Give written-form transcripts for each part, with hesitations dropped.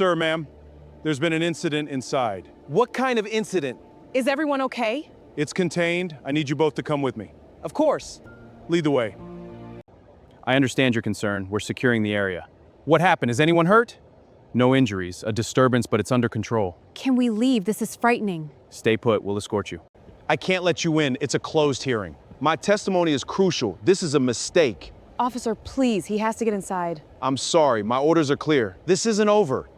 Sir, ma'am, there's been an incident inside. What kind of incident? Is everyone okay? It's contained. I need you both to come with me. Of course. Lead the way. I understand your concern. We're securing the area. What happened? Is anyone hurt? No injuries. A disturbance, but it's under control. Can we leave? This is frightening. Stay put. We'll escort you. I can't let you in. It's a closed hearing. My testimony is crucial. This is a mistake. Officer, please, he has to get inside. I'm sorry. My orders are clear. This isn't over.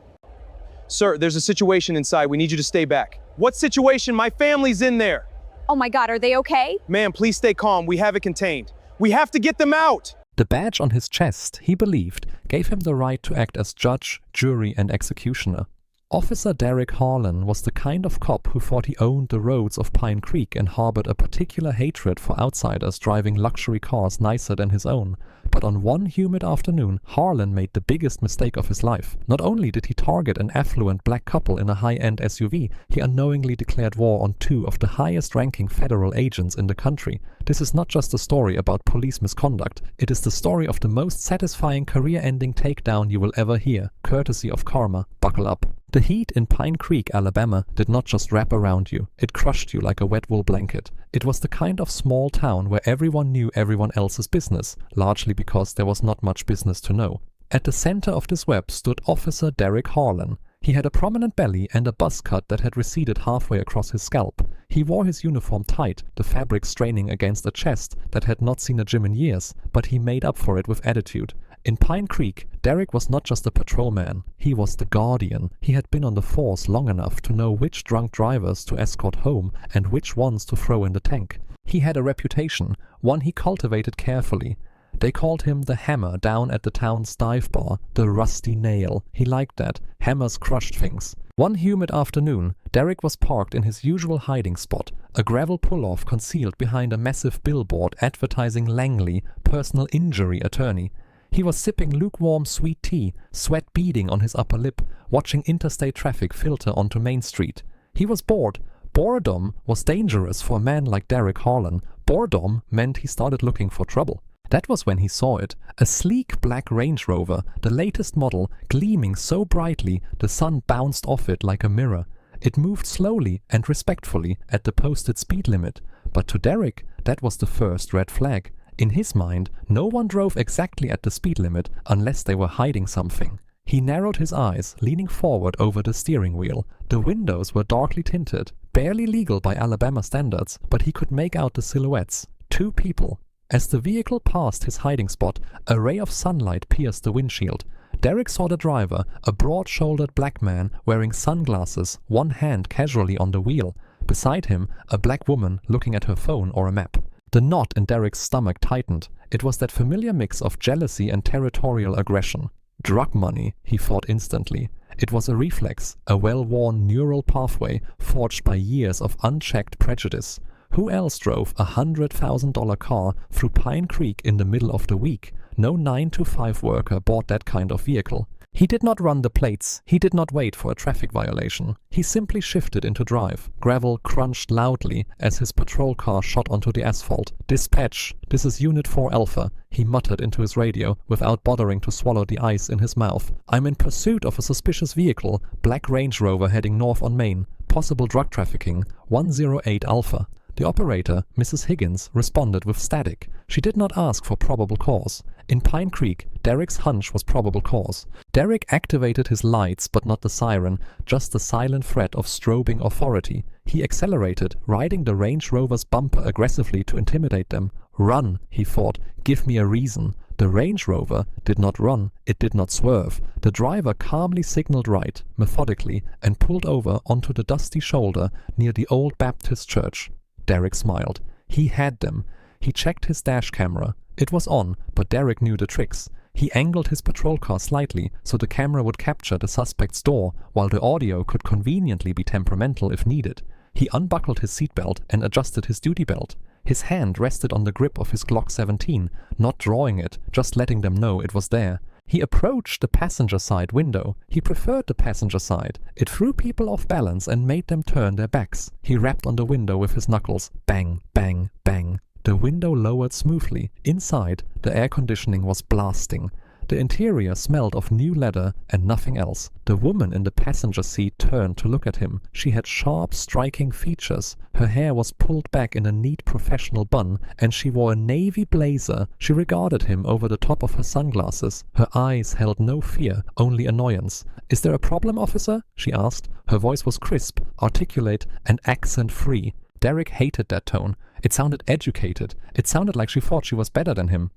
Sir, there's a situation inside. We need you to stay back. What situation? My family's in there. Oh my God, are they okay? Ma'am, please stay calm. We have it contained. We have to get them out. The badge on his chest, he believed, gave him the right to act as judge, jury, and executioner. Officer Derek Harlan was the kind of cop who thought he owned the roads of Pine Creek and harbored a particular hatred for outsiders driving luxury cars nicer than his own. But on one humid afternoon, Harlan made the biggest mistake of his life. Not only did he target an affluent black couple in a high-end SUV, he unknowingly declared war on two of the highest-ranking federal agents in the country. This is not just a story about police misconduct, it is the story of the most satisfying career-ending takedown you will ever hear, courtesy of karma. Buckle up. The heat in Pine Creek, Alabama did not just wrap around you, it crushed you like a wet wool blanket. It was the kind of small town where everyone knew everyone else's business, largely because there was not much business to know. At the center of this web stood Officer Derek Harlan. He had a prominent belly and a buzz cut that had receded halfway across his scalp. He wore his uniform tight, the fabric straining against a chest that had not seen a gym in years, but he made up for it with attitude. In Pine Creek, Derek was not just a patrolman, he was the guardian. He had been on the force long enough to know which drunk drivers to escort home and which ones to throw in the tank. He had a reputation, one he cultivated carefully. They called him the Hammer down at the town's dive bar, the Rusty Nail. He liked that. Hammers crushed things. One humid afternoon, Derek was parked in his usual hiding spot, a gravel pull-off concealed behind a massive billboard advertising Langley, personal injury attorney. He was sipping lukewarm sweet tea, sweat beading on his upper lip, watching interstate traffic filter onto Main Street. He was bored. Boredom was dangerous for a man like Derek Harlan. Boredom meant he started looking for trouble. That was when he saw it, a sleek black Range Rover, the latest model, gleaming so brightly the sun bounced off it like a mirror. It moved slowly and respectfully at the posted speed limit, but to Derek, that was the first red flag. In his mind, no one drove exactly at the speed limit unless they were hiding something. He narrowed his eyes, leaning forward over the steering wheel. The windows were darkly tinted, barely legal by Alabama standards, but he could make out the silhouettes. Two people. As the vehicle passed his hiding spot, a ray of sunlight pierced the windshield. Derek saw the driver, a broad-shouldered black man wearing sunglasses, one hand casually on the wheel. Beside him, a black woman looking at her phone or a map. The knot in Derek's stomach tightened. It was that familiar mix of jealousy and territorial aggression. Drug money, he thought instantly. It was a reflex, a well-worn neural pathway forged by years of unchecked prejudice. Who else drove a $100,000 car through Pine Creek in the middle of the week? No 9-to-5 worker bought that kind of vehicle. He did not run the plates. He did not wait for a traffic violation. He simply shifted into drive. Gravel crunched loudly as his patrol car shot onto the asphalt. "Dispatch, this is Unit 4 Alpha," he muttered into his radio without bothering to swallow the ice in his mouth. "I'm in pursuit of a suspicious vehicle, black Range Rover heading north on Main. Possible drug trafficking, 108 Alpha." The operator, Mrs. Higgins, responded with static. She did not ask for probable cause. In Pine Creek, Derek's hunch was probable cause. Derek activated his lights, but not the siren, just the silent threat of strobing authority. He accelerated, riding the Range Rover's bumper aggressively to intimidate them. "Run," he thought. "Give me a reason." The Range Rover did not run, it did not swerve. The driver calmly signaled right, methodically, and pulled over onto the dusty shoulder near the old Baptist church. Derek smiled. He had them. He checked his dash camera. It was on, but Derek knew the tricks. He angled his patrol car slightly so the camera would capture the suspect's door, while the audio could conveniently be temperamental if needed. He unbuckled his seatbelt and adjusted his duty belt. His hand rested on the grip of his Glock 17, not drawing it, just letting them know it was there. He approached the passenger side window. He preferred the passenger side. It threw people off balance and made them turn their backs. He rapped on the window with his knuckles. Bang, bang, bang. The window lowered smoothly. Inside, the air conditioning was blasting. The interior smelled of new leather and nothing else. The woman in the passenger seat turned to look at him. She had sharp, striking features. Her hair was pulled back in a neat professional bun, and she wore a navy blazer. She regarded him over the top of her sunglasses. Her eyes held no fear, only annoyance. "Is there a problem, officer?" she asked. Her voice was crisp, articulate, and accent-free. Derek hated that tone. It sounded educated. It sounded like she thought she was better than him.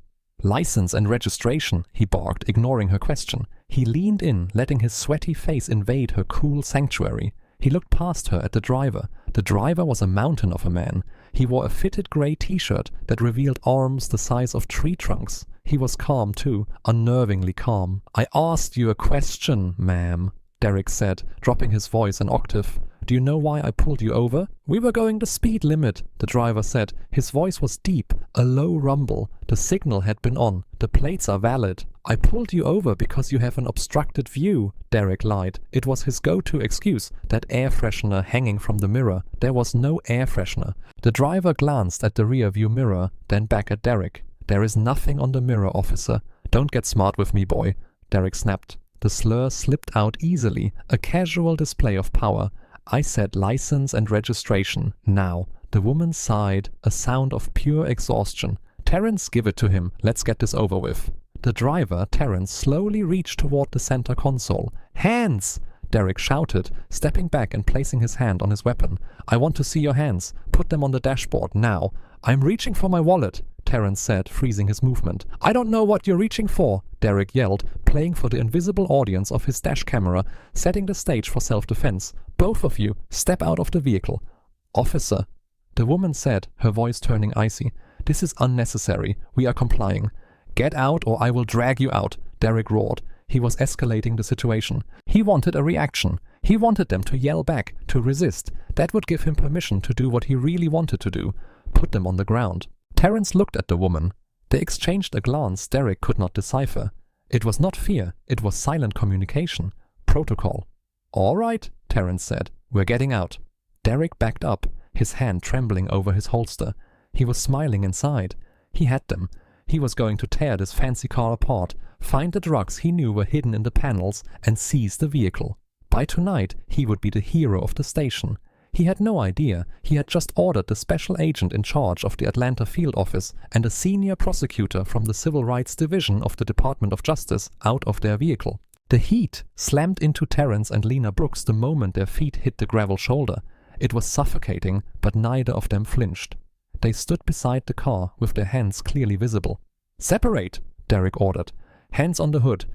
"License and registration," he barked, ignoring her question. He leaned in, letting his sweaty face invade her cool sanctuary. He looked past her at the driver. The driver was a mountain of a man. He wore a fitted grey t-shirt that revealed arms the size of tree trunks. He was calm too, unnervingly calm. "I asked you a question, ma'am," Derek said, dropping his voice an octave. "Do you know why I pulled you over?" "We were going the speed limit," the driver said. His voice was deep, a low rumble. The signal had been on. "The plates are valid." "I pulled you over because you have an obstructed view," Derek lied. It was his go-to excuse, that air freshener hanging from the mirror. There was no air freshener. The driver glanced at the rear-view mirror, then back at Derek. "There is nothing on the mirror, officer." "Don't get smart with me, boy," Derek snapped. The slur slipped out easily, a casual display of power. "I said license and registration, now." The woman sighed, a sound of pure exhaustion. "Terrence, give it to him. Let's get this over with." The driver, Terrence, slowly reached toward the center console. "Hands!" Derek shouted, stepping back and placing his hand on his weapon. "I want to see your hands. Put them on the dashboard, now." "I'm reaching for my wallet," Terrence said, freezing his movement. "I don't know what you're reaching for," Derek yelled, playing for the invisible audience of his dash camera, setting the stage for self-defense. "Both of you, step out of the vehicle." "Officer," the woman said, her voice turning icy. "This is unnecessary. We are complying." "Get out or I will drag you out," Derek roared. He was escalating the situation. He wanted a reaction. He wanted them to yell back, to resist. That would give him permission to do what he really wanted to do. Put them on the ground. Terrence looked at the woman. They exchanged a glance Derek could not decipher. It was not fear, it was silent communication. Protocol. "All right," Terrence said. "We're getting out." Derek backed up, his hand trembling over his holster. He was smiling inside. He had them. He was going to tear this fancy car apart, find the drugs he knew were hidden in the panels, and seize the vehicle. By tonight, he would be the hero of the station. He had no idea. He had just ordered the special agent in charge of the Atlanta field office and a senior prosecutor from the Civil Rights Division of the Department of Justice out of their vehicle. The heat slammed into Terrence and Lena Brooks the moment their feet hit the gravel shoulder. It was suffocating, but neither of them flinched. They stood beside the car with their hands clearly visible. "Separate," Derek ordered. "Hands on the hood."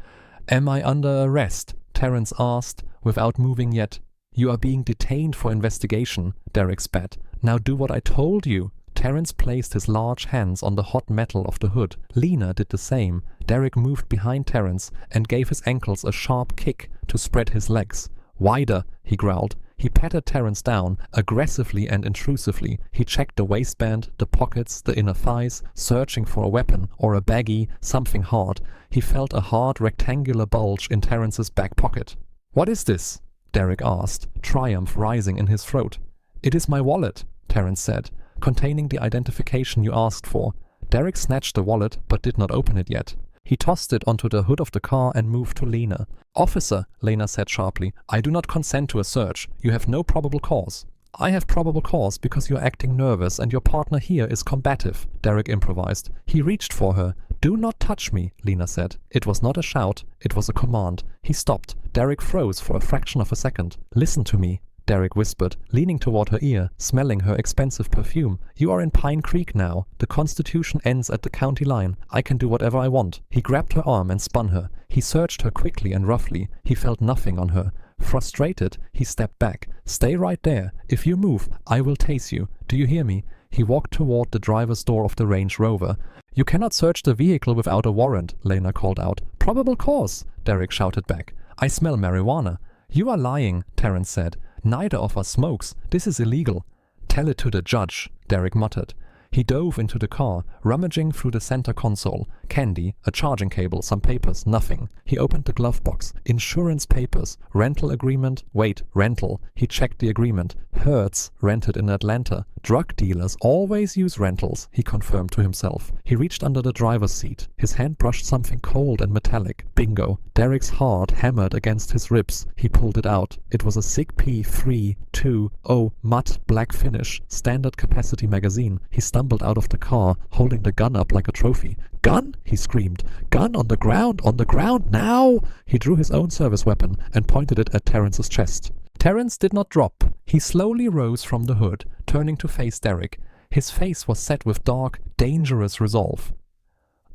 "Am I under arrest?" Terrence asked, without moving yet. "You are being detained for investigation," Derek spat. "Now do what I told you." Terrence placed his large hands on the hot metal of the hood. Lena did the same. Derek moved behind Terrence and gave his ankles a sharp kick to spread his legs. "Wider," he growled. He patted Terrence down, aggressively and intrusively. He checked the waistband, the pockets, the inner thighs, searching for a weapon or a baggie, something hard. He felt a hard rectangular bulge in Terrence's back pocket. "What is this?" Derek asked, triumph rising in his throat. "It is my wallet," Terrence said, "containing the identification you asked for." Derek snatched the wallet, but did not open it yet. He tossed it onto the hood of the car and moved to Lena. "Officer," Lena said sharply, "I do not consent to a search. You have no probable cause." "I have probable cause because you're acting nervous and your partner here is combative," Derek improvised. He reached for her. "Do not touch me," Lena said. It was not a shout, it was a command. He stopped. Derek froze for a fraction of a second. "Listen to me," Derek whispered, leaning toward her ear, smelling her expensive perfume. "You are in Pine Creek now. The Constitution ends at the county line. I can do whatever I want." He grabbed her arm and spun her. He searched her quickly and roughly. He felt nothing on her. Frustrated, he stepped back. "Stay right there. If you move, I will tase you. Do you hear me?" He walked toward the driver's door of the Range Rover. "You cannot search the vehicle without a warrant," Lena called out. "Probable cause," Derek shouted back. "I smell marijuana." "You are lying," Terrence said. "Neither of us smokes. This is illegal." "Tell it to the judge," Derek muttered. He dove into the car, rummaging through the center console. Candy, a charging cable, some papers, nothing. He opened the glove box. Insurance papers, rental agreement, wait, rental. He checked the agreement. Hertz, rented in Atlanta. Drug dealers always use rentals, he confirmed to himself. He reached under the driver's seat. His hand brushed something cold and metallic. Bingo. Derek's heart hammered against his ribs. He pulled it out. It was a SIG P320 matte black finish, standard capacity magazine. He stumbled out of the car, holding the gun up like a trophy. Gun? He screamed. Gun on the ground, now! He drew his own service weapon and pointed it at Terrence's chest. Terrence did not drop. He slowly rose from the hood, turning to face Derek. His face was set with dark, dangerous resolve.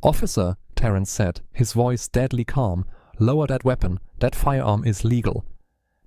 "Officer," Terrence said, his voice deadly calm, "lower that weapon. That firearm is legal."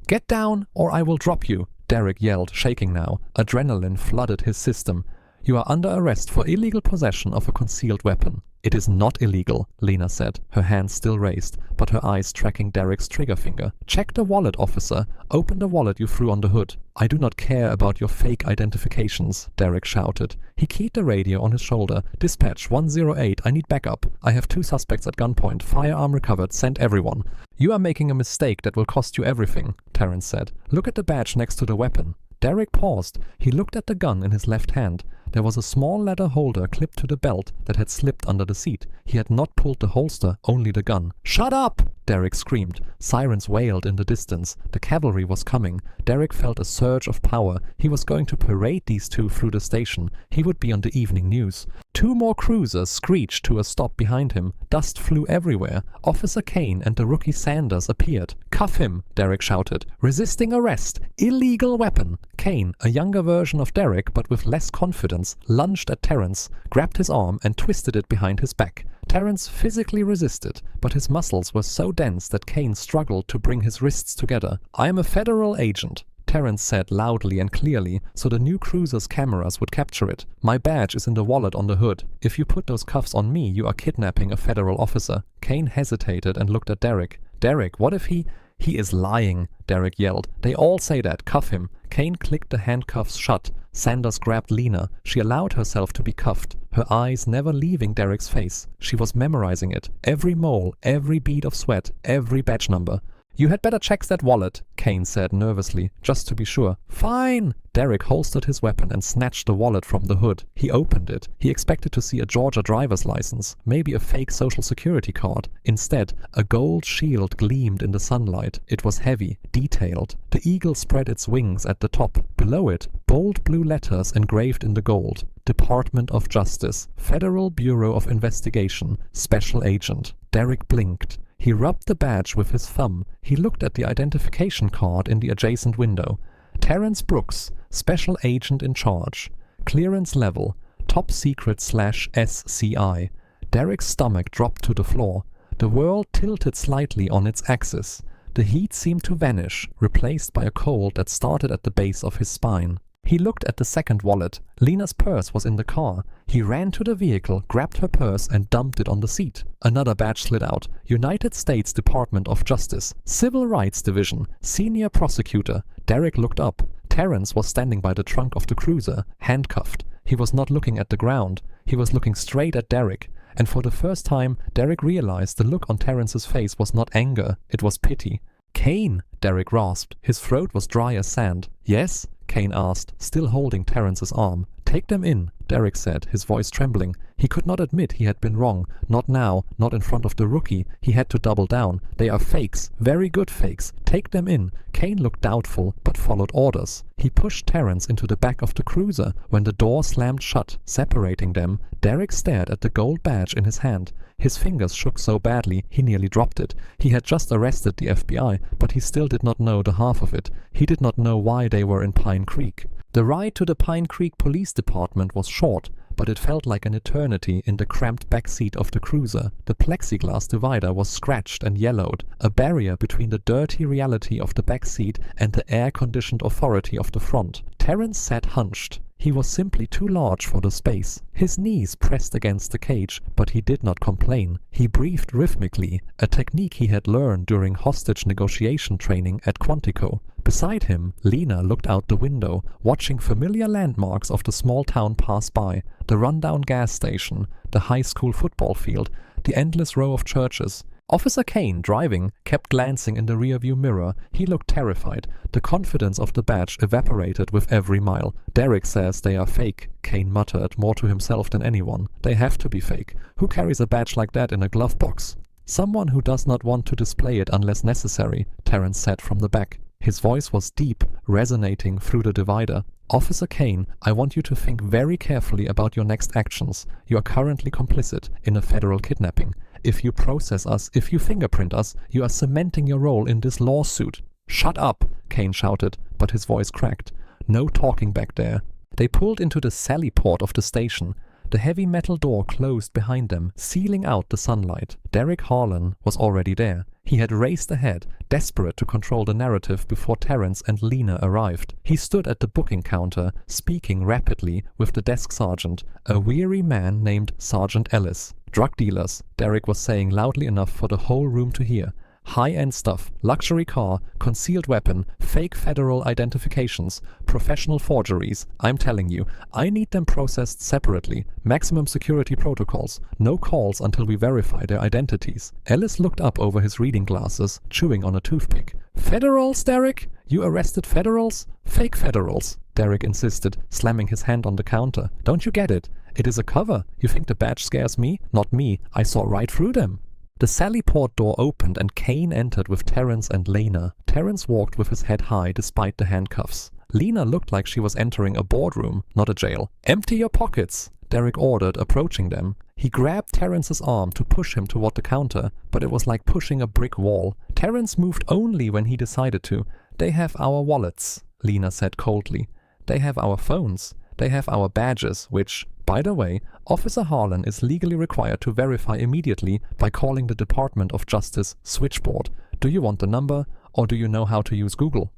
"Get down, or I will drop you," Derek yelled, shaking now. Adrenaline flooded his system. "You are under arrest for illegal possession of a concealed weapon." "It is not illegal," Lena said, her hands still raised, but her eyes tracking Derek's trigger finger. "Check the wallet, officer. Open the wallet you threw on the hood." "I do not care about your fake identifications," Derek shouted. He keyed the radio on his shoulder. "Dispatch 108, I need backup. I have 2 suspects at gunpoint. Firearm recovered. Send everyone." "You are making a mistake that will cost you everything," Terrence said. "Look at the badge next to the weapon." Derek paused. He looked at the gun in his left hand. There was a small leather holder clipped to the belt that had slipped under the seat. He had not pulled the holster, only the gun. "Shut up!" Derek screamed. Sirens wailed in the distance. The cavalry was coming. Derek felt a surge of power. He was going to parade these two through the station. He would be on the evening news. 2 more cruisers screeched to a stop behind him. Dust flew everywhere. Officer Kane and the rookie Sanders appeared. "Cuff him!" Derek shouted. "Resisting arrest! Illegal weapon!" Kane, a younger version of Derek but with less confidence, lunged at Terrence, grabbed his arm and twisted it behind his back. Terrence physically resisted, but his muscles were so dense that Kane struggled to bring his wrists together. "I am a federal agent," Terrence said loudly and clearly, so the new cruiser's cameras would capture it. "My badge is in the wallet on the hood. If you put those cuffs on me, you are kidnapping a federal officer." Kane hesitated and looked at Derek. "Derek, what if he—" "He is lying," Derek yelled. "They all say that. Cuff him." Kane clicked the handcuffs shut. Sanders grabbed Lena. She allowed herself to be cuffed, her eyes never leaving Derek's face. She was memorizing it. Every mole, every bead of sweat, every badge number. "You had better check that wallet," Kane said nervously, just to be sure. "Fine!" Derek holstered his weapon and snatched the wallet from the hood. He opened it. He expected to see a Georgia driver's license, maybe a fake social security card. Instead, a gold shield gleamed in the sunlight. It was heavy, detailed. The eagle spread its wings at the top. Below it, bold blue letters engraved in the gold. Department of Justice, Federal Bureau of Investigation, Special Agent. Derek blinked. He rubbed the badge with his thumb. He looked at the identification card in the adjacent window. Terrence Brooks, Special Agent in Charge. Clearance level, Top Secret/SCI. Derek's stomach dropped to the floor. The world tilted slightly on its axis. The heat seemed to vanish, replaced by a cold that started at the base of his spine. He looked at the second wallet. Lena's purse was in the car. He ran to the vehicle, grabbed her purse and dumped it on the seat. Another badge slid out. United States Department of Justice, Civil Rights Division, Senior Prosecutor. Derek looked up. Terrence was standing by the trunk of the cruiser, handcuffed. He was not looking at the ground. He was looking straight at Derek. And for the first time, Derek realized the look on Terrence's face was not anger, it was pity. "Kane!" Derek rasped. His throat was dry as sand. "Yes?" Kane asked, still holding Terrence's arm. "Take them in," Derek said, his voice trembling. He could not admit he had been wrong. Not now, not in front of the rookie. He had to double down. "They are fakes, very good fakes. Take them in." Kane looked doubtful, but followed orders. He pushed Terrence into the back of the cruiser. When the door slammed shut, separating them, Derek stared at the gold badge in his hand. His fingers shook so badly he nearly dropped it. He had just arrested the FBI, but he still did not know the half of it. He did not know why they were in Pine Creek. The ride to the Pine Creek Police Department was short, but it felt like an eternity in the cramped back seat of the cruiser. The plexiglass divider was scratched and yellowed, a barrier between the dirty reality of the back seat and the air-conditioned authority of the front. Terrence sat hunched. He was simply too large for the space. His knees pressed against the cage, but he did not complain. He breathed rhythmically, a technique he had learned during hostage negotiation training at Quantico. Beside him, Lena looked out the window, watching familiar landmarks of the small town pass by. The rundown gas station, the high school football field. the endless row of churches. Officer Kane, driving, kept glancing in the rearview mirror. He looked terrified. The confidence of the badge evaporated with every mile. Derek says they are fake, Kane muttered, more to himself than anyone. They have to be fake. Who carries a badge like that in a glove box? Someone who does not want to display it unless necessary, Terence said from the back. His voice was deep, resonating through the divider. Officer Kane, I want you to think very carefully about your next actions. You are currently complicit in a federal kidnapping. If you process us, if you fingerprint us, you are cementing your role in this lawsuit. Shut up, Kane shouted, but his voice cracked. No talking back there. They pulled into the sally port of the station. The heavy metal door closed behind them, sealing out the sunlight. Derek Harlan was already there. He had raced ahead, desperate to control the narrative before Terence and Lena arrived. He stood at the booking counter, speaking rapidly with the desk sergeant, a weary man named Sergeant Ellis. Drug dealers, Derek was saying loudly enough for the whole room to hear. High-end stuff, luxury car, concealed weapon, fake federal identifications, professional forgeries. I'm telling you, I need them processed separately. Maximum security protocols. No calls until we verify their identities. Ellis looked up over his reading glasses, chewing on a toothpick. Federals, Derek? You arrested federals? Fake federals, Derek insisted, slamming his hand on the counter. Don't you get it? It is a cover. You think the badge scares me? Not me. I saw right through them. The sally port door opened and Kane entered with Terence and Lena. Terence walked with his head high despite the handcuffs. Lena looked like she was entering a boardroom, not a jail. Empty your pockets, Derek ordered, approaching them. He grabbed Terence's arm to push him toward the counter, but it was like pushing a brick wall. Terence moved only when he decided to. They have our wallets, Lena said coldly. They have our phones. They have our badges, which, by the way, Officer Harlan is legally required to verify immediately by calling the Department of Justice switchboard. Do you want the number, or do you know how to use Google?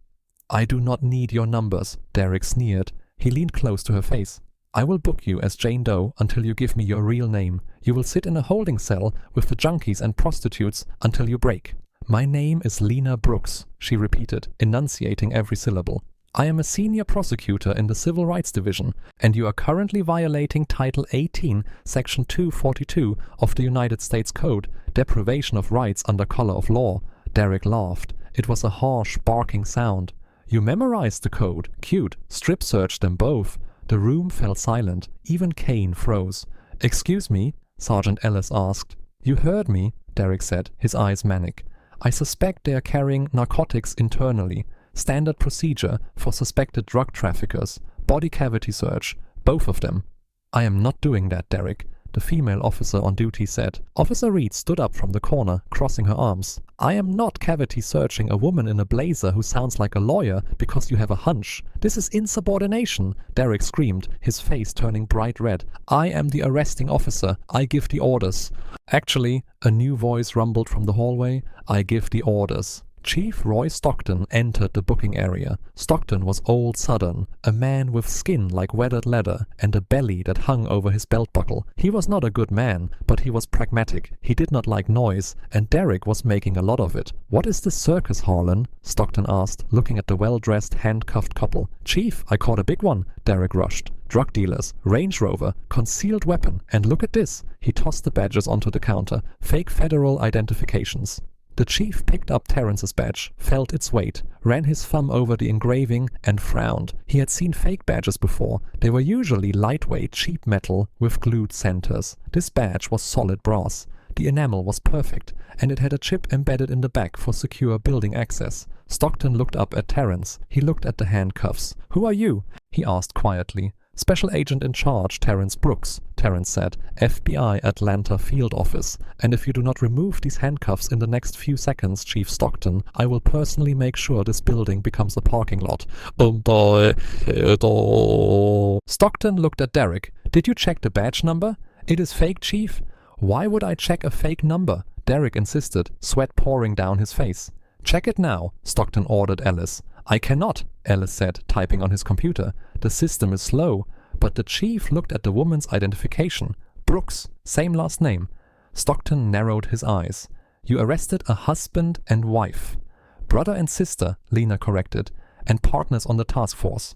I do not need your numbers, Derek sneered. He leaned close to her face. I will book you as Jane Doe until you give me your real name. You will sit in a holding cell with the junkies and prostitutes until you break. My name is Lena Brooks, she repeated, enunciating every syllable. I am a senior prosecutor in the Civil Rights Division, and you are currently violating Title 18, Section 242 of the United States Code, deprivation of rights under color of law. Derek laughed. It was a harsh, barking sound. You memorized the code. Cute. Strip searched them both. The room fell silent. Even Kane froze. Excuse me? Sergeant Ellis asked. You heard me, Derek said, his eyes manic. I suspect they are carrying narcotics internally. Standard procedure for suspected drug traffickers. Body cavity search. Both of them. I am not doing that, Derek, the female officer on duty said. Officer Reed stood up from the corner, crossing her arms. I am not cavity searching a woman in a blazer who sounds like a lawyer because you have a hunch. This is insubordination, Derek screamed, his face turning bright red. I am the arresting officer. I give the orders. Actually, a new voice rumbled from the hallway. I give the orders. Chief Roy Stockton entered the booking area. Stockton was old Southern, a man with skin like weathered leather and a belly that hung over his belt buckle. He was not a good man, but he was pragmatic. He did not like noise, and Derek was making a lot of it. What is this circus, Harlan? Stockton asked, looking at the well-dressed, handcuffed couple. Chief, I caught a big one, Derek rushed. Drug dealers, Range Rover, concealed weapon, and look at this. He tossed the badges onto the counter. Fake federal identifications. The chief picked up Terence's badge, felt its weight, ran his thumb over the engraving, and frowned. He had seen fake badges before. They were usually lightweight, cheap metal with glued centers. This badge was solid brass. The enamel was perfect, and it had a chip embedded in the back for secure building access. Stockton looked up at Terence. He looked at the handcuffs. Who are you? He asked quietly. Special Agent in Charge, Terence Brooks, Terence said, FBI Atlanta Field Office. And if you do not remove these handcuffs in the next few seconds, Chief Stockton, I will personally make sure this building becomes a parking lot. Stockton looked at Derek. Did you check the badge number? It is fake, Chief. Why would I check a fake number? Derek insisted, sweat pouring down his face. Check it now, Stockton ordered Ellis. I cannot, Ellis said, typing on his computer. The system is slow. But the chief looked at the woman's identification. Brooks, same last name. Stockton narrowed his eyes. You arrested a husband and wife. Brother and sister, Lena corrected, and partners on the task force.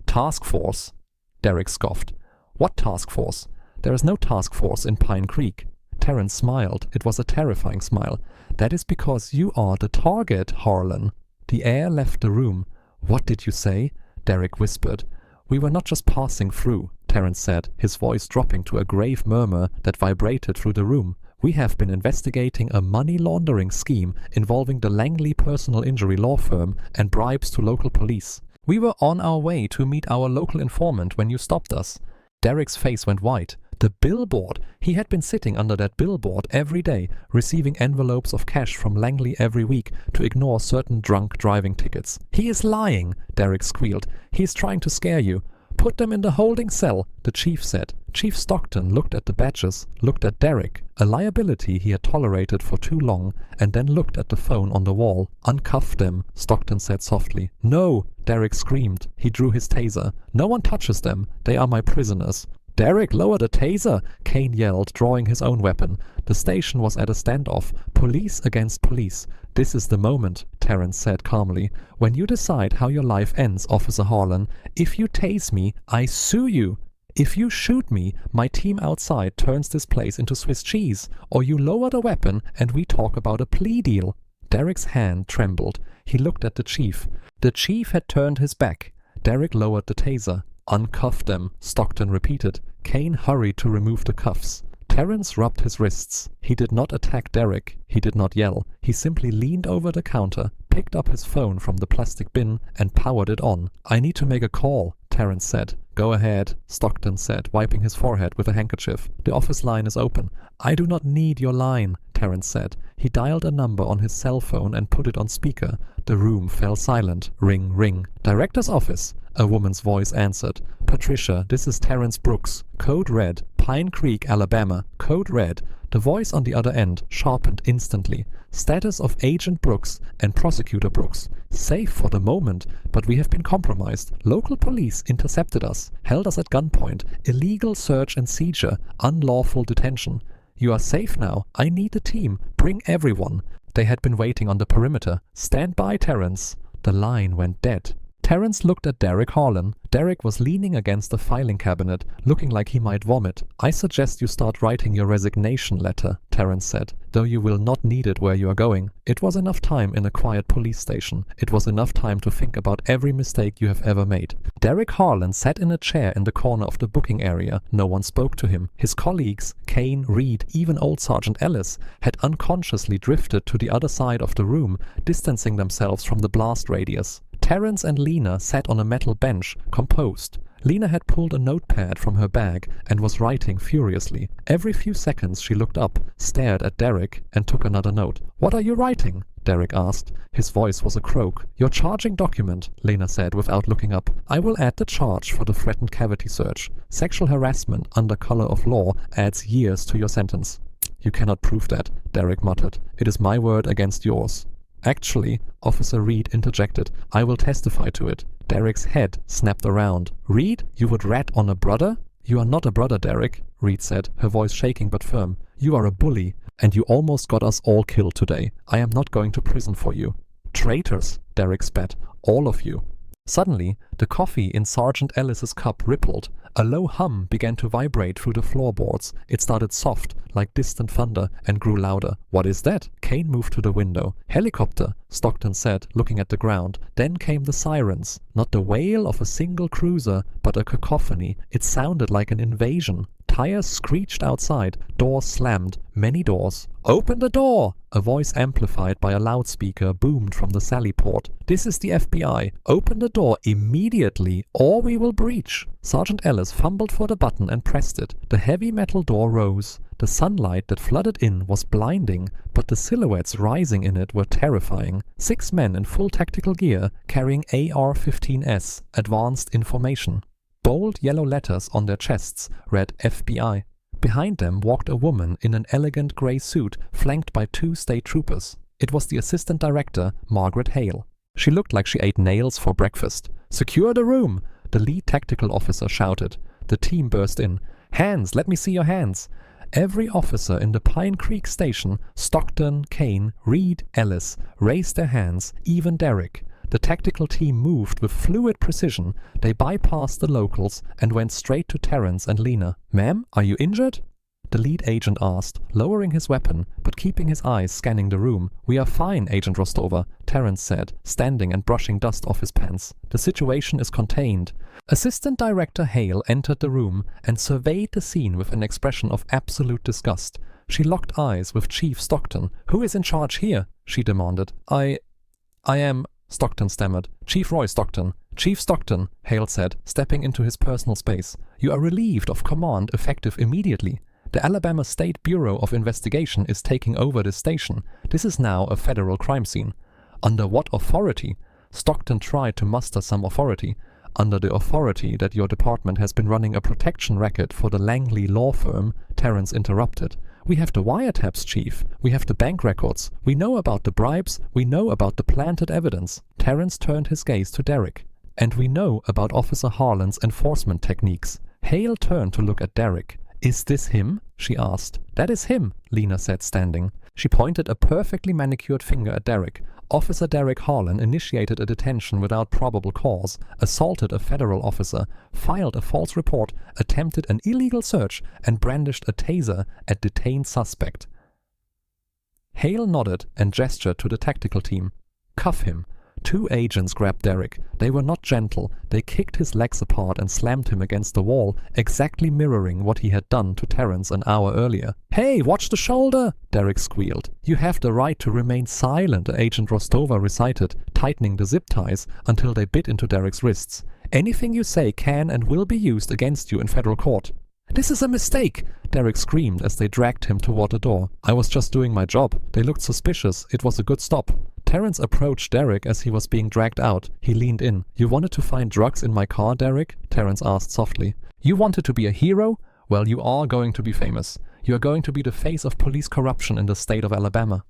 Task force? Derek scoffed. What task force? There is no task force in Pine Creek. Terrence smiled. It was a terrifying smile. That is because you are the target, Harlan. The air left the room. What did you say? Derek whispered. We were not just passing through, Terrence said, his voice dropping to a grave murmur that vibrated through the room. We have been investigating a money laundering scheme involving the Langley personal injury law firm and bribes to local police. We were on our way to meet our local informant when you stopped us. Derek's face went white. The billboard! He had been sitting under that billboard every day, receiving envelopes of cash from Langley every week to ignore certain drunk driving tickets. He is lying, Derek squealed. He is trying to scare you. Put them in the holding cell, the chief said. Chief Stockton looked at the badges, looked at Derek, a liability he had tolerated for too long, and then looked at the phone on the wall. Uncuff them, Stockton said softly. No, Derek screamed. He drew his taser. No one touches them. They are my prisoners. Derek, lower the taser, Kane yelled, drawing his own weapon. The station was at a standoff, police against police. This is the moment, Terrence said calmly. When you decide how your life ends, Officer Harlan, if you tase me, I sue you. If you shoot me, my team outside turns this place into Swiss cheese, or you lower the weapon and we talk about a plea deal. Derek's hand trembled. He looked at the chief. The chief had turned his back. Derek lowered the taser. Uncuff them, Stockton repeated. Kane hurried to remove the cuffs. Terrence rubbed his wrists. He did not attack Derek. He did not yell. He simply leaned over the counter, picked up his phone from the plastic bin, and powered it on. I need to make a call, Terrence said. Go ahead, Stockton said, wiping his forehead with a handkerchief. The office line is open. I do not need your line, Terrence said. He dialed a number on his cell phone and put it on speaker. The room fell silent. Ring, ring. Director's office, a woman's voice answered. Patricia, this is Terrence Brooks. Code Red, Pine Creek, Alabama. Code Red. The voice on the other end sharpened instantly. Status of Agent Brooks and Prosecutor Brooks. Safe for the moment, but we have been compromised. Local police intercepted us, held us at gunpoint. Illegal search and seizure, unlawful detention. You are safe now. I need a team. Bring everyone. They had been waiting on the perimeter. Stand by, Terrence. The line went dead. Terrence looked at Derek Harlan. Derek was leaning against the filing cabinet, looking like he might vomit. I suggest you start writing your resignation letter, Terrence said, though you will not need it where you are going. It was enough time in a quiet police station. It was enough time to think about every mistake you have ever made. Derek Harlan sat in a chair in the corner of the booking area. No one spoke to him. His colleagues, Kane, Reed, even old Sergeant Ellis, had unconsciously drifted to the other side of the room, distancing themselves from the blast radius. Terrence and Lena sat on a metal bench, composed. Lena had pulled a notepad from her bag and was writing furiously. Every few seconds she looked up, stared at Derek, and took another note. What are you writing? Derek asked. His voice was a croak. Your charging document, Lena said without looking up. I will add the charge for the threatened cavity search. Sexual harassment under color of law adds years to your sentence. You cannot prove that, Derek muttered. It is my word against yours. Actually, Officer Reed interjected, I will testify to it. Derek's head snapped around. Reed, you would rat on a brother? You are not a brother, Derek, Reed said, her voice shaking but firm. You are a bully, and you almost got us all killed today. I am not going to prison for you. Traitors, Derek spat. All of you. Suddenly, the coffee in Sergeant Ellis's cup rippled. A low hum began to vibrate through the floorboards. It started soft, like distant thunder, and grew louder. What is that? Kane moved to the window. Helicopter, Stockton said, looking at the ground. Then came the sirens. Not the wail of a single cruiser, but a cacophony. It sounded like an invasion. Tires screeched outside. Doors slammed. Many doors. Open the door! A voice amplified by a loudspeaker boomed from the sally port. This is the FBI. Open the door immediately, or we will breach. Sergeant Ellis fumbled for the button and pressed it. The heavy metal door rose. The sunlight that flooded in was blinding, but the silhouettes rising in it were terrifying. 6 men in full tactical gear, carrying AR-15S, Advanced Information. Bold yellow letters on their chests read FBI. Behind them walked a woman in an elegant grey suit, flanked by 2 state troopers. It was the assistant director, Margaret Hale. She looked like she ate nails for breakfast. Secure the room! The lead tactical officer shouted. The team burst in. Hands! Let me see your hands! Every officer in the Pine Creek station, Stockton, Kane, Reed, Ellis, raised their hands, even Derek. The tactical team moved with fluid precision. They bypassed the locals and went straight to Terrence and Lena. Ma'am, are you injured? the lead agent asked, lowering his weapon, but keeping his eyes scanning the room. "We are fine, Agent Rostova," Terrence said, standing and brushing dust off his pants. "The situation is contained." Assistant Director Hale entered the room and surveyed the scene with an expression of absolute disgust. She locked eyes with Chief Stockton. "Who is in charge here?" she demanded. I am," Stockton stammered. "Chief Roy Stockton." "Chief Stockton," Hale said, stepping into his personal space. "You are relieved of command effective immediately. The Alabama State Bureau of Investigation is taking over this station. This is now a federal crime scene." "Under what authority?" Stockton tried to muster some authority. "Under the authority that your department has been running a protection racket for the Langley law firm," Terrence interrupted. "We have the wiretaps, Chief. We have the bank records. We know about the bribes. We know about the planted evidence." Terrence turned his gaze to Derek. "And we know about Officer Harlan's enforcement techniques." Hale turned to look at Derek. "Is this him?" she asked. "That is him," Lena said, standing. She pointed a perfectly manicured finger at Derek. "Officer Derek Harlan initiated a detention without probable cause, assaulted a federal officer, filed a false report, attempted an illegal search, and brandished a taser at detained suspect." Hale nodded and gestured to the tactical team. "Cuff him." Two agents grabbed Derek. They were not gentle. They kicked his legs apart and slammed him against the wall, exactly mirroring what he had done to Terrence an hour earlier. "Hey, watch the shoulder!" Derek squealed. "You have the right to remain silent," Agent Rostova recited, tightening the zip ties until they bit into Derek's wrists. "Anything you say can and will be used against you in federal court." "This is a mistake!" Derek screamed as they dragged him toward the door. "I was just doing my job. They looked suspicious. It was a good stop." Terrence approached Derek as he was being dragged out. He leaned in. "You wanted to find drugs in my car, Derek?" Terrence asked softly. "You wanted to be a hero? Well, you are going to be famous. You are going to be the face of police corruption in the state of Alabama."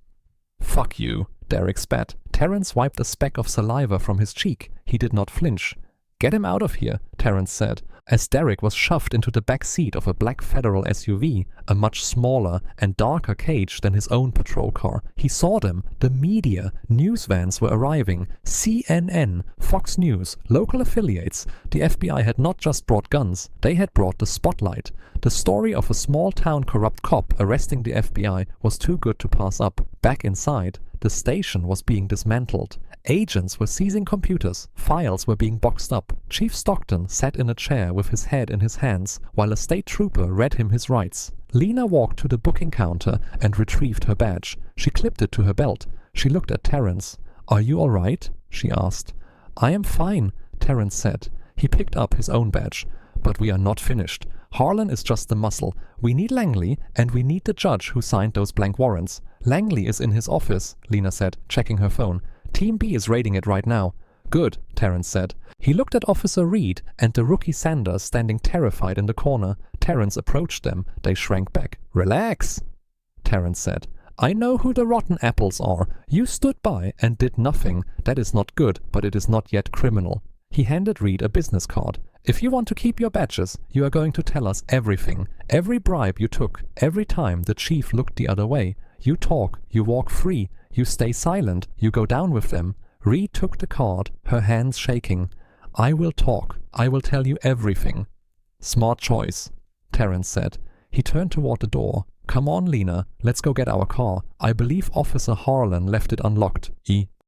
"Fuck you," Derek spat. Terrence wiped a speck of saliva from his cheek. He did not flinch. "Get him out of here," Terrence said, as Derek was shoved into the back seat of a black federal SUV, a much smaller and darker cage than his own patrol car. He saw them. The media. News vans were arriving. CNN, Fox News, local affiliates. The FBI had not just brought guns, they had brought the spotlight. The story of a small-town corrupt cop arresting the FBI was too good to pass up. Back inside, the station was being dismantled. Agents were seizing computers. Files were being boxed up. Chief Stockton sat in a chair with his head in his hands while a state trooper read him his rights. Lena walked to the booking counter and retrieved her badge. She clipped it to her belt. She looked at Terrence. "Are you all right?" she asked. "I am fine," Terrence said. He picked up his own badge. "But we are not finished. Harlan is just the muscle. We need Langley, and we need the judge who signed those blank warrants." "Langley is in his office," Lena said, checking her phone. "Team B is raiding it right now." "Good," Terrence said. He looked at Officer Reed and the rookie Sanders standing terrified in the corner. Terrence approached them. They shrank back. "Relax," Terrence said. "I know who the rotten apples are. You stood by and did nothing. That is not good, but it is not yet criminal." He handed Reed a business card. "If you want to keep your badges, you are going to tell us everything. Every bribe you took, every time the chief looked the other way. You talk, you walk free, you stay silent, you go down with them." Reed took the card, her hands shaking. "I will talk. I will tell you everything." "Smart choice," Terrence said. He turned toward the door. "Come on, Lena. Let's go get our car. I believe Officer Harlan left it unlocked."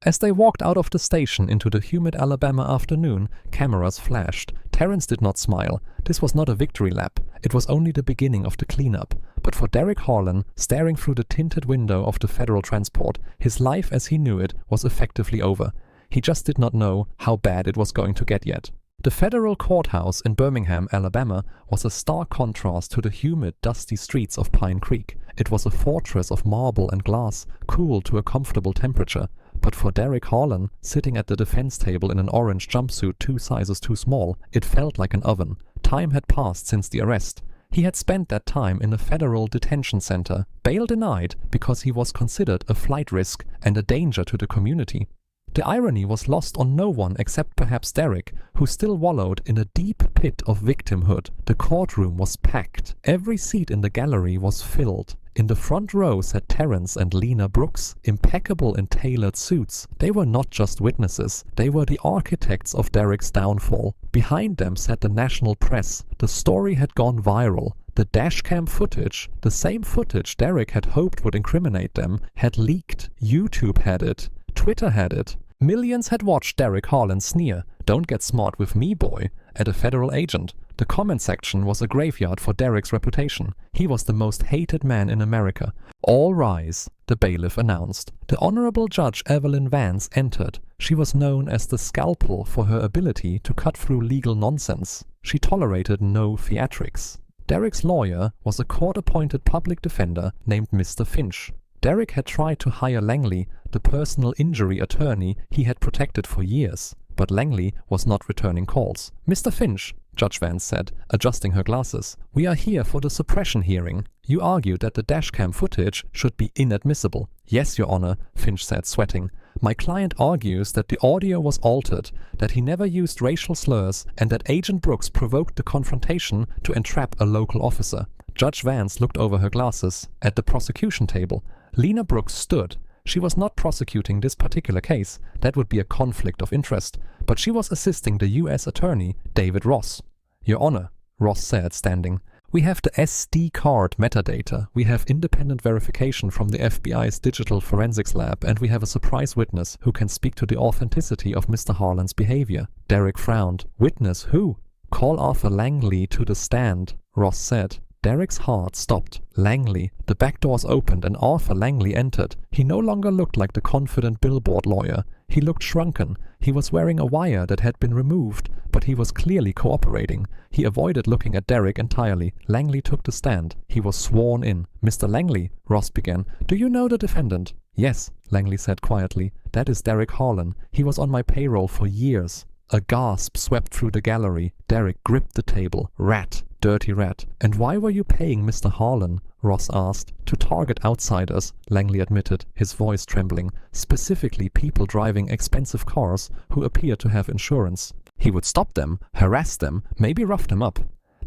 As they walked out of the station into the humid Alabama afternoon, cameras flashed. Terrence did not smile. This was not a victory lap. It was only the beginning of the cleanup. But for Derek Harlan, staring through the tinted window of the federal transport, his life as he knew it was effectively over. He just did not know how bad it was going to get yet. The federal courthouse in Birmingham, Alabama, was a stark contrast to the humid, dusty streets of Pine Creek. It was a fortress of marble and glass, cool to a comfortable temperature. But for Derek Harlan, sitting at the defense table in an orange jumpsuit 2 sizes too small, it felt like an oven. Time had passed since the arrest. He had spent that time in a federal detention center, bail denied because he was considered a flight risk and a danger to the community. The irony was lost on no one except perhaps Derek, who still wallowed in a deep pit of victimhood. The courtroom was packed. Every seat in the gallery was filled. In the front row sat Terrence and Lena Brooks, impeccable in tailored suits. They were not just witnesses, they were the architects of Derek's downfall. Behind them sat the national press. The story had gone viral. The dashcam footage, the same footage Derek had hoped would incriminate them, had leaked. YouTube had it. Twitter had it. Millions had watched Derek Harlan sneer, "Don't get smart with me, boy," at a federal agent. The comment section was a graveyard for Derek's reputation. He was the most hated man in America. "All rise," the bailiff announced. The Honorable Judge Evelyn Vance entered. She was known as the Scalpel for her ability to cut through legal nonsense. She tolerated no theatrics. Derek's lawyer was a court-appointed public defender named Mr. Finch. Derek had tried to hire Langley, the personal injury attorney he had protected for years, but Langley was not returning calls. "Mr. Finch," Judge Vance said, adjusting her glasses, "we are here for the suppression hearing. You argued that the dashcam footage should be inadmissible." "Yes, Your Honor," Finch said, sweating. "My client argues that the audio was altered, that he never used racial slurs, and that Agent Brooks provoked the confrontation to entrap a local officer." Judge Vance looked over her glasses. At the prosecution table, Lena Brooks stood. She was not prosecuting this particular case. That would be a conflict of interest. But she was assisting the U.S. Attorney, David Ross. "Your Honor," Ross said, standing, "we have the SD card metadata. We have independent verification from the FBI's digital forensics lab, and we have a surprise witness who can speak to the authenticity of Mr. Harlan's behavior." Derek frowned. "Witness who?" "Call Arthur Langley to the stand," Ross said. Derek's heart stopped. Langley. The back doors opened and Arthur Langley entered. He no longer looked like the confident billboard lawyer. He looked shrunken. He was wearing a wire that had been removed, but he was clearly cooperating. He avoided looking at Derek entirely. Langley took the stand. He was sworn in. "Mr. Langley," Ross began, "do you know the defendant?" "Yes," Langley said quietly. "That is Derek Harlan. He was on my payroll for years." A gasp swept through the gallery. Derek gripped the table. "Rat. Dirty rat." "And why were you paying Mr. Harlan?" Ross asked. "To target outsiders," Langley admitted, his voice trembling. "Specifically people driving expensive cars who appear to have insurance. He would stop them, harass them, maybe rough them up.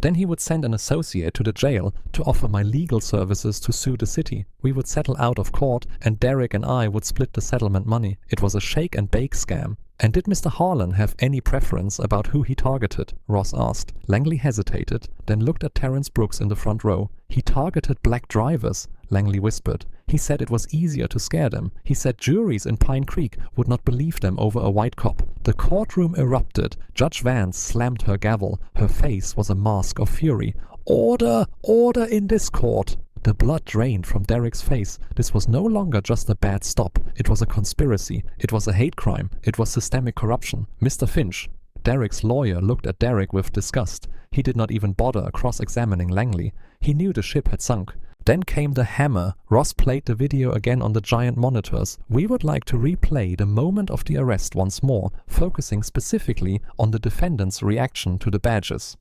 Then he would send an associate to the jail to offer my legal services to sue the city. We would settle out of court, and Derek and I would split the settlement money. It was a shake and bake scam." "And did Mr. Harlan have any preference about who he targeted?" Ross asked. Langley hesitated, then looked at Terrence Brooks in the front row. "He targeted black drivers," Langley whispered. "He said it was easier to scare them. He said juries in Pine Creek would not believe them over a white cop." The courtroom erupted. Judge Vance slammed her gavel. Her face was a mask of fury. "Order! Order in this court!" The blood drained from Derek's face. This was no longer just a bad stop. It was a conspiracy. It was a hate crime. It was systemic corruption. "Mr. Finch." Derek's lawyer looked at Derek with disgust. He did not even bother cross-examining Langley. He knew the ship had sunk. Then came the hammer. Ross played the video again on the giant monitors. "We would like to replay the moment of the arrest once more, focusing specifically on the defendant's reaction to the badges."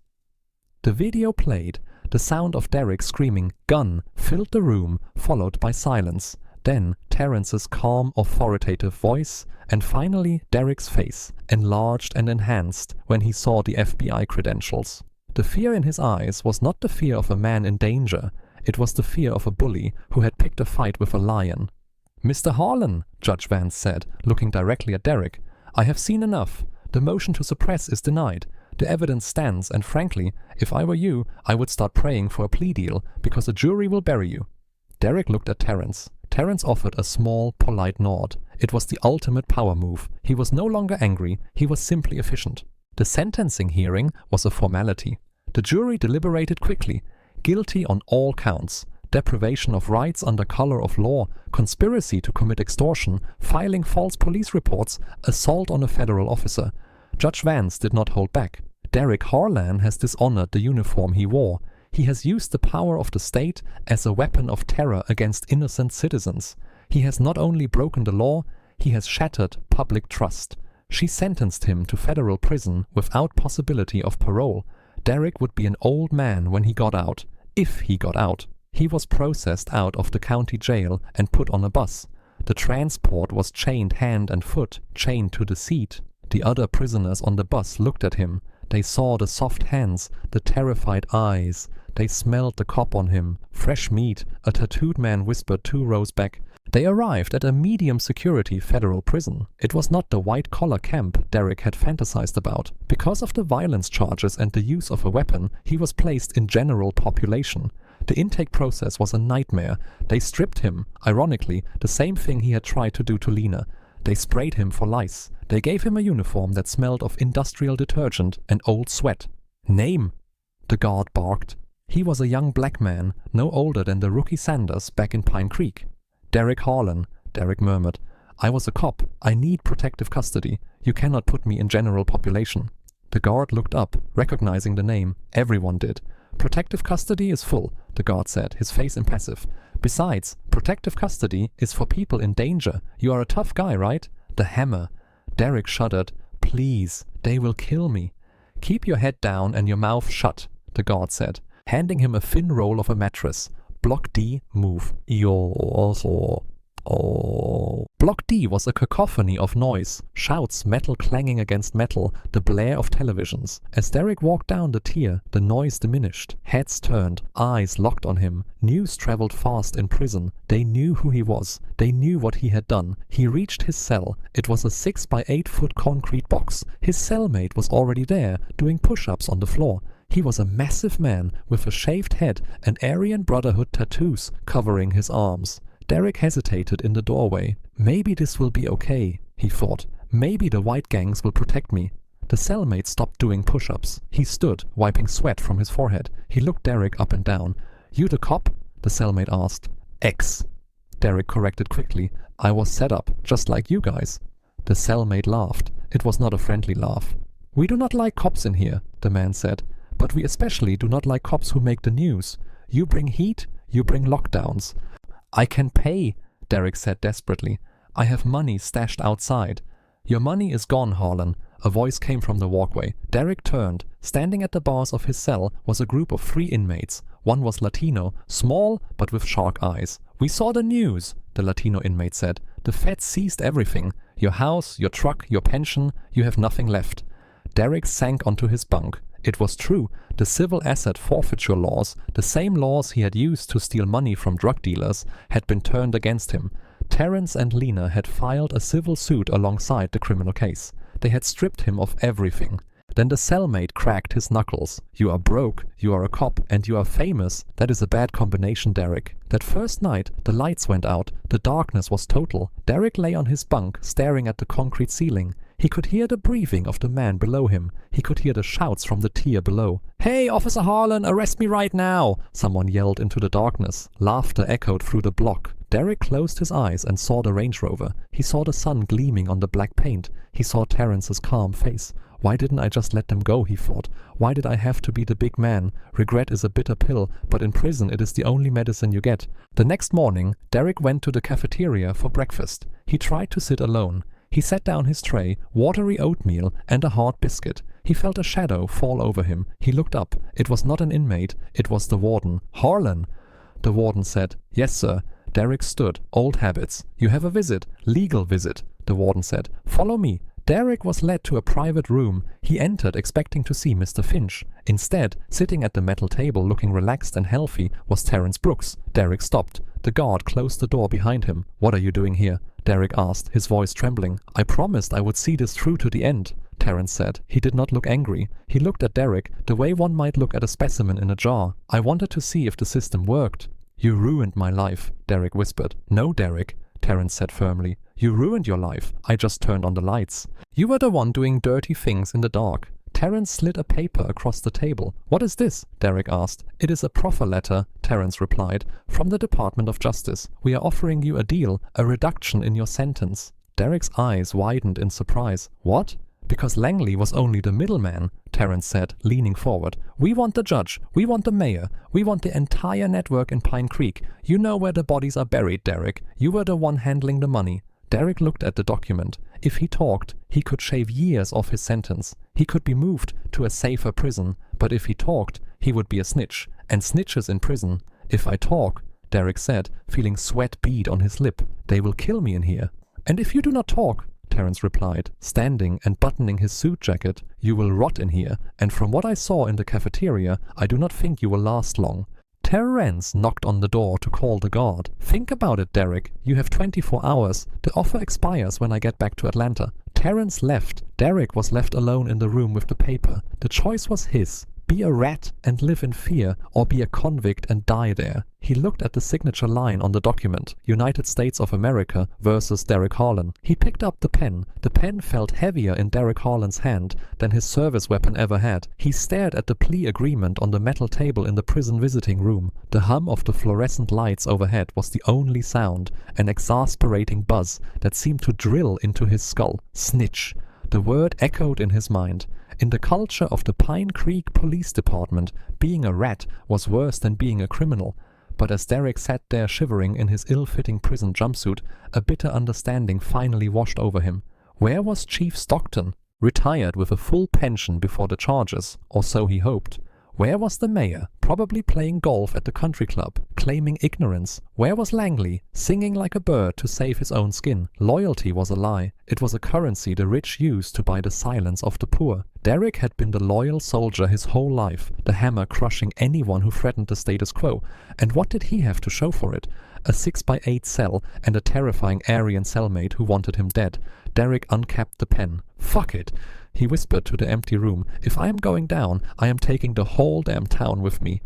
The video played. The sound of Derek screaming "gun" filled the room, followed by silence. Then Terrence's calm, authoritative voice, and finally Derek's face, enlarged and enhanced when he saw the FBI credentials. The fear in his eyes was not the fear of a man in danger. It was the fear of a bully who had picked a fight with a lion. "Mr. Harlan," Judge Vance said, looking directly at Derek, "I have seen enough. The motion to suppress is denied. The evidence stands, and frankly, if I were you, I would start praying for a plea deal, because a jury will bury you." Derek looked at Terrence. Terrence offered a small, polite nod. It was the ultimate power move. He was no longer angry, he was simply efficient. The sentencing hearing was a formality. The jury deliberated quickly. Guilty on all counts. Deprivation of rights under color of law, conspiracy to commit extortion, filing false police reports, assault on a federal officer. Judge Vance did not hold back. Derek Harlan has dishonored the uniform he wore. He has used the power of the state as a weapon of terror against innocent citizens. He has not only broken the law, he has shattered public trust. She sentenced him to federal prison without possibility of parole. Derek would be an old man when he got out, if he got out. He was processed out of the county jail and put on a bus. The transport was chained hand and foot, chained to the seat. The other prisoners on the bus looked at him. They saw the soft hands, the terrified eyes. They smelled the cop on him. Fresh meat, a tattooed man whispered 2 rows back. They arrived at a medium-security federal prison. It was not the white-collar camp Derek had fantasized about. Because of the violence charges and the use of a weapon, he was placed in general population. The intake process was a nightmare. They stripped him, ironically, the same thing he had tried to do to Lena. They sprayed him for lice. They gave him a uniform that smelled of industrial detergent and old sweat. "Name," the guard barked. He was a young black man, no older than the rookie Sanders back in Pine Creek. "Derek Harlan," Derek murmured. "I was a cop. I need protective custody. You cannot put me in general population." The guard looked up, recognizing the name. Everyone did. "Protective custody is full," the guard said, his face impassive. "Besides, protective custody is for people in danger. You are a tough guy, right?" The hammer. Derek shuddered. "Please, they will kill me." "Keep your head down and your mouth shut," the guard said, handing him a thin roll of a mattress. "Block D, move." Block D was a cacophony of noise, shouts, metal clanging against metal, the blare of televisions. As Derek walked down the tier, the noise diminished. Heads turned, eyes locked on him. News traveled fast in prison. They knew who he was. They knew what he had done. He reached his cell. It was a 6 by 8 foot concrete box. His cellmate was already there, doing push-ups on the floor. He was a massive man with a shaved head and Aryan Brotherhood tattoos covering his arms. Derek hesitated in the doorway. Maybe this will be okay, he thought. Maybe the white gangs will protect me. The cellmate stopped doing push-ups. He stood, wiping sweat from his forehead. He looked Derek up and down. "You the cop?" the cellmate asked. "Ex," Derek corrected quickly. "I was set up, just like you guys." The cellmate laughed. It was not a friendly laugh. "We do not like cops in here," the man said. "But we especially do not like cops who make the news. You bring heat, you bring lockdowns." "I can pay," Derek said desperately. "I have money stashed outside." "Your money is gone, Harlan." A voice came from the walkway. Derek turned. Standing at the bars of his cell was a group of 3 inmates. One was Latino, small but with shark eyes. "We saw the news," the Latino inmate said. "The feds seized everything. Your house, your truck, your pension. You have nothing left." Derek sank onto his bunk. It was true. The civil asset forfeiture laws, the same laws he had used to steal money from drug dealers, had been turned against him. Terrence and Lena had filed a civil suit alongside the criminal case. They had stripped him of everything. Then the cellmate cracked his knuckles. "You are broke, you are a cop, and you are famous. That is a bad combination, Derek." That first night, the lights went out. The darkness was total. Derek lay on his bunk, staring at the concrete ceiling. He could hear the breathing of the man below him. He could hear the shouts from the tier below. "Hey, Officer Harlan, arrest me right now!" Someone yelled into the darkness. Laughter echoed through the block. Derek closed his eyes and saw the Range Rover. He saw the sun gleaming on the black paint. He saw Terrence's calm face. "Why didn't I just let them go?" he thought. "Why did I have to be the big man? Regret is a bitter pill, but in prison it is the only medicine you get." The next morning, Derek went to the cafeteria for breakfast. He tried to sit alone. He set down his tray, watery oatmeal, and a hard biscuit. He felt a shadow fall over him. He looked up. It was not an inmate. It was the warden. "Harlan!" The warden said. "Yes, sir." Derek stood. "Old habits." "You have a visit. Legal visit," the warden said. "Follow me." Derek was led to a private room. He entered expecting to see Mr. Finch. Instead, sitting at the metal table looking relaxed and healthy, was Terrence Brooks. Derek stopped. The guard closed the door behind him. "What are you doing here?" Derek asked, his voice trembling. "I promised I would see this through to the end," Terrence said. He did not look angry. He looked at Derek the way one might look at a specimen in a jar. "I wanted to see if the system worked." "You ruined my life," Derek whispered. "No, Derek," Terrence said firmly. "You ruined your life. I just turned on the lights. You were the one doing dirty things in the dark." Terrence slid a paper across the table. "What is this?" Derek asked. "It is a proffer letter," Terrence replied, "from the Department of Justice. We are offering you a deal, a reduction in your sentence." Derek's eyes widened in surprise. "What?" "Because Langley was only the middleman," Terrence said, leaning forward. "We want the judge. We want the mayor. We want the entire network in Pine Creek. You know where the bodies are buried, Derek. You were the one handling the money." Derek looked at the document. If he talked, he could shave years off his sentence. He could be moved to a safer prison. But if he talked, he would be a snitch. And snitches in prison. "If I talk," Derek said, feeling sweat bead on his lip, "they will kill me in here." "And if you do not talk," Terrence replied, standing and buttoning his suit jacket, "you will rot in here. And from what I saw in the cafeteria, I do not think you will last long." Terrence knocked on the door to call the guard. Think about it, Derek. You have 24 hours. The offer expires when I get back to Atlanta. Terrence left. Derek was left alone in the room with the paper. The choice was his. Be a rat and live in fear, or be a convict and die there. He looked at the signature line on the document, United States of America versus Derek Harlan. He picked up the pen. The pen felt heavier in Derek Harlan's hand than his service weapon ever had. He stared at the plea agreement on the metal table in the prison visiting room. The hum of the fluorescent lights overhead was the only sound, an exasperating buzz that seemed to drill into his skull. Snitch. The word echoed in his mind. In the culture of the Pine Creek Police Department, being a rat was worse than being a criminal. But as Derek sat there shivering in his ill-fitting prison jumpsuit, a bitter understanding finally washed over him. Where was Chief Stockton? Retired with a full pension before the charges, or so he hoped. Where was the mayor? Probably playing golf at the country club, claiming ignorance. Where was Langley? Singing like a bird to save his own skin. Loyalty was a lie. It was a currency the rich used to buy the silence of the poor. Derek had been the loyal soldier his whole life, the hammer crushing anyone who threatened the status quo. And what did he have to show for it? A 6x8 cell and a terrifying Aryan cellmate who wanted him dead. Derek uncapped the pen. Fuck it. He whispered to the empty room, if I am going down, I am taking the whole damn town with me.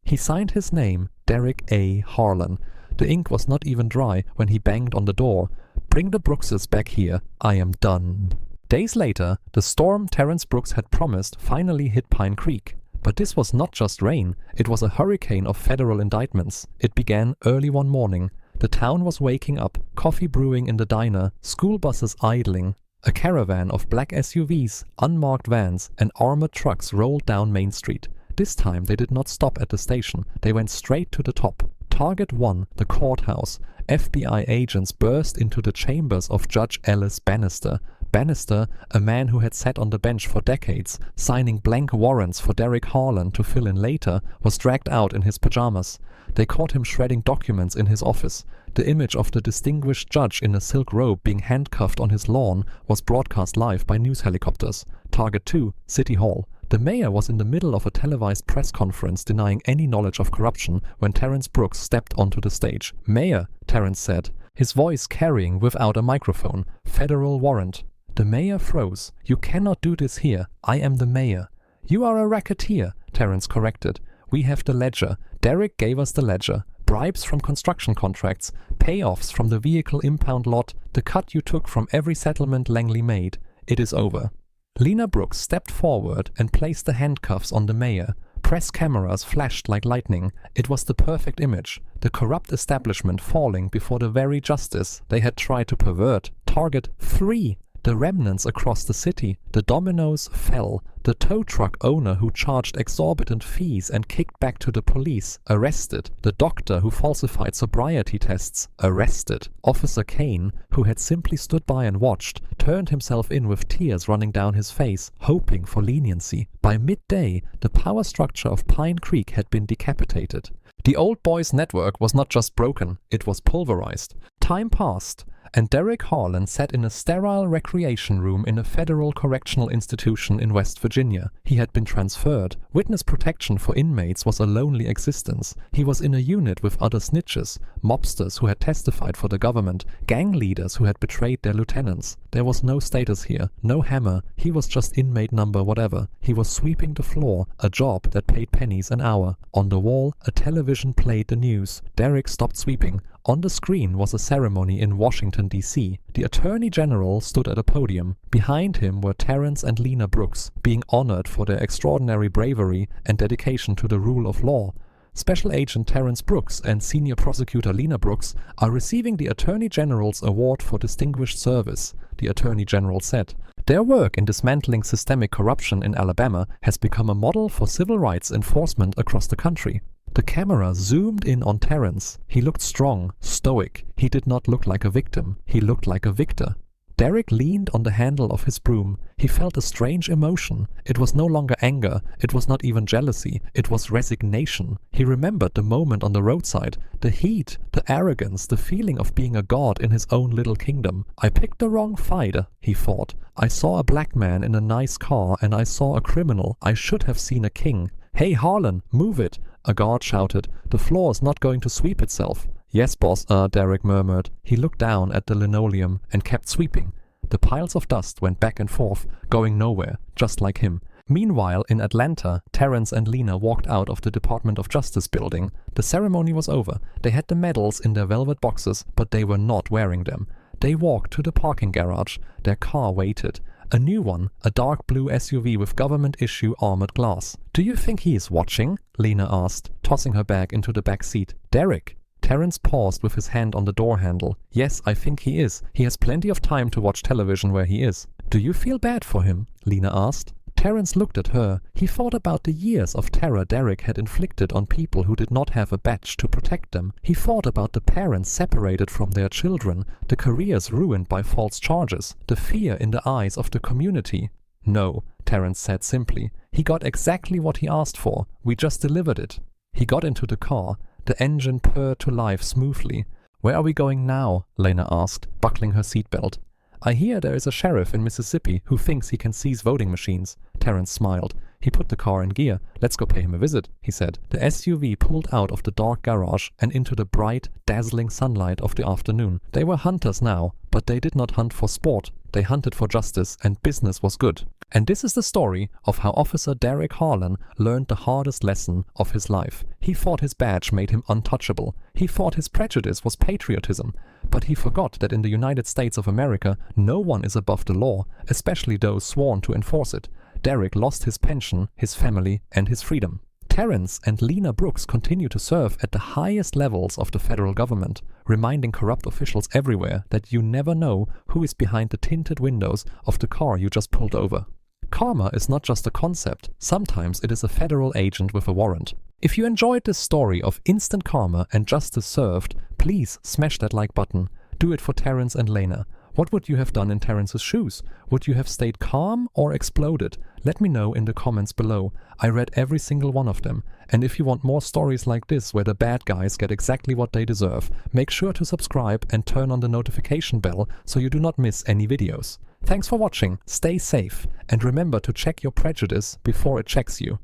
He signed his name, Derek A. Harlan. The ink was not even dry when he banged on the door. Bring the Brookses back here. I am done. Days later, the storm Terrence Brooks had promised finally hit Pine Creek. But this was not just rain, it was a hurricane of federal indictments. It began early one morning. The town was waking up, coffee brewing in the diner, school buses idling. A caravan of black SUVs, unmarked vans, and armored trucks rolled down Main Street. This time they did not stop at the station, they went straight to the top. Target 1, the courthouse. FBI agents burst into the chambers of Judge Ellis Bannister. Bannister, a man who had sat on the bench for decades, signing blank warrants for Derek Harlan to fill in later, was dragged out in his pajamas. They caught him shredding documents in his office. The image of the distinguished judge in a silk robe being handcuffed on his lawn was broadcast live by news helicopters. Target 2, City Hall. The mayor was in the middle of a televised press conference denying any knowledge of corruption when Terrence Brooks stepped onto the stage. Mayor, Terrence said, his voice carrying without a microphone. Federal warrant. The mayor froze. You cannot do this here. I am the mayor. You are a racketeer, Terrence corrected. We have the ledger. Derek gave us the ledger. Bribes from construction contracts, payoffs from the vehicle impound lot, the cut you took from every settlement Langley made. It is over. Lena Brooks stepped forward and placed the handcuffs on the mayor. Press cameras flashed like lightning. It was the perfect image. The corrupt establishment falling before the very justice they had tried to pervert. Target 3. The remnants across the city. The dominoes fell. The tow truck owner who charged exorbitant fees and kicked back to the police, arrested. The doctor who falsified sobriety tests, arrested. Officer Kane, who had simply stood by and watched, turned himself in with tears running down his face, hoping for leniency. By midday, the power structure of Pine Creek had been decapitated. The old boys' network was not just broken, it was pulverized. Time passed, and Derek Harlan sat in a sterile recreation room in a federal correctional institution in West Virginia. He had been transferred. Witness protection for inmates was a lonely existence. He was in a unit with other snitches, mobsters who had testified for the government, gang leaders who had betrayed their lieutenants. There was no status here, no hammer. He was just inmate number whatever. He was sweeping the floor, a job that paid pennies an hour. On the wall, a television played the news. Derek stopped sweeping. On the screen was a ceremony in Washington, D.C. The Attorney General stood at a podium. Behind him were Terrence and Lena Brooks, being honored for their extraordinary bravery and dedication to the rule of law. Special Agent Terrence Brooks and Senior Prosecutor Lena Brooks are receiving the Attorney General's Award for Distinguished Service, the Attorney General said. Their work in dismantling systemic corruption in Alabama has become a model for civil rights enforcement across the country. The camera zoomed in on Terrence. He looked strong, stoic. He did not look like a victim. He looked like a victor. Derek leaned on the handle of his broom. He felt a strange emotion. It was no longer anger. It was not even jealousy. It was resignation. He remembered the moment on the roadside. The heat, the arrogance, the feeling of being a god in his own little kingdom. I picked the wrong fight, he thought. I saw a black man in a nice car and I saw a criminal. I should have seen a king. "Hey Harlan, move it!" A guard shouted. "The floor is not going to sweep itself." "Yes, boss," Derek murmured. He looked down at the linoleum and kept sweeping. The piles of dust went back and forth, going nowhere, just like him. Meanwhile, in Atlanta, Terrence and Lena walked out of the Department of Justice building. The ceremony was over. They had the medals in their velvet boxes, but they were not wearing them. They walked to the parking garage. Their car waited. A new one, a dark blue SUV with government-issue armored glass. "Do you think he is watching?" Lena asked, tossing her bag into the back seat. "Derek." Terrence paused with his hand on the door handle. "Yes, I think he is. He has plenty of time to watch television where he is." "Do you feel bad for him?" Lena asked. Terrence looked at her. He thought about the years of terror Derek had inflicted on people who did not have a badge to protect them. He thought about the parents separated from their children, the careers ruined by false charges, the fear in the eyes of the community. "No," Terrence said simply. "He got exactly what he asked for. We just delivered it." He got into the car. The engine purred to life smoothly. "Where are we going now?" Lena asked, buckling her seatbelt. "I hear there is a sheriff in Mississippi who thinks he can seize voting machines." Terrence smiled. He put the car in gear. "Let's go pay him a visit," he said. The SUV pulled out of the dark garage and into the bright, dazzling sunlight of the afternoon. They were hunters now, but they did not hunt for sport. They hunted for justice, and business was good. And this is the story of how Officer Derek Harlan learned the hardest lesson of his life. He thought his badge made him untouchable. He thought his prejudice was patriotism. But he forgot that in the United States of America, no one is above the law, especially those sworn to enforce it. Derek lost his pension, his family, and his freedom. Terrence and Lena Brooks continue to serve at the highest levels of the federal government, reminding corrupt officials everywhere that you never know who is behind the tinted windows of the car you just pulled over. Karma is not just a concept, sometimes it is a federal agent with a warrant. If you enjoyed this story of instant karma and justice served, please smash that like button. Do it for Terrence and Lena. What would you have done in Terrence's shoes? Would you have stayed calm or exploded? Let me know in the comments below. I read every single one of them. And if you want more stories like this where the bad guys get exactly what they deserve, make sure to subscribe and turn on the notification bell so you do not miss any videos. Thanks for watching, stay safe, and remember to check your prejudice before it checks you.